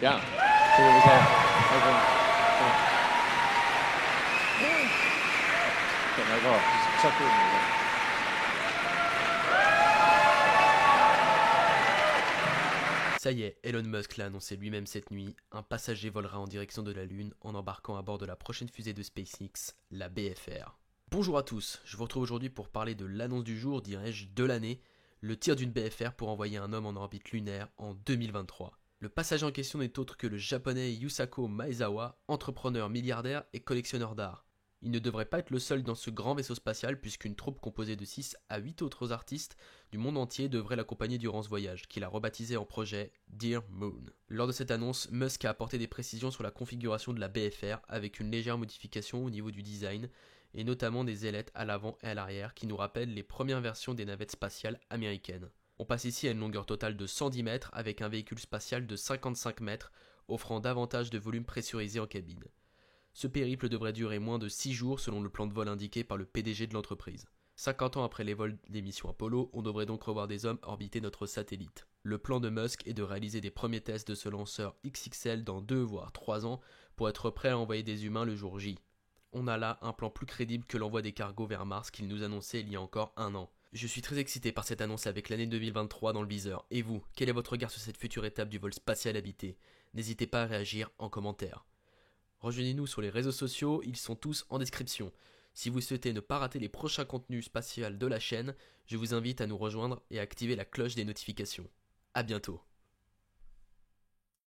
야, 저기 여기서 아이고, 말고 자꾸 Ça y est, Elon Musk l'a annoncé lui-même cette nuit, un passager volera en direction de la Lune en embarquant à bord de la prochaine fusée de SpaceX, la BFR. Bonjour à tous, je vous retrouve aujourd'hui pour parler de l'annonce du jour, dirais-je de l'année, le tir d'une BFR pour envoyer un homme en orbite lunaire en 2023. Le passager en question n'est autre que le japonais Yusaku Maezawa, entrepreneur milliardaire et collectionneur d'art. Il ne devrait pas être le seul dans ce grand vaisseau spatial puisqu'une troupe composée de 6 à 8 autres artistes du monde entier devrait l'accompagner durant ce voyage, qu'il a rebaptisé en projet Dear Moon. Lors de cette annonce, Musk a apporté des précisions sur la configuration de la BFR avec une légère modification au niveau du design et notamment des ailettes à l'avant et à l'arrière qui nous rappellent les premières versions des navettes spatiales américaines. On passe ici à une longueur totale de 110 mètres avec un véhicule spatial de 55 mètres offrant davantage de volume pressurisé en cabine. Ce périple devrait durer moins de 6 jours selon le plan de vol indiqué par le PDG de l'entreprise. 50 ans après les vols des missions Apollo, on devrait donc revoir des hommes orbiter notre satellite. Le plan de Musk est de réaliser des premiers tests de ce lanceur XXL dans 2 voire 3 ans pour être prêt à envoyer des humains le jour J. On a là un plan plus crédible que l'envoi des cargos vers Mars qu'il nous annonçait il y a encore un an. Je suis très excité par cette annonce avec l'année 2023 dans le viseur. Et vous, quel est votre regard sur cette future étape du vol spatial habité? N'hésitez pas à réagir en commentaire. Rejoignez-nous sur les réseaux sociaux, ils sont tous en description. Si vous souhaitez ne pas rater les prochains contenus spatials de la chaîne, je vous invite à nous rejoindre et à activer la cloche des notifications. A bientôt.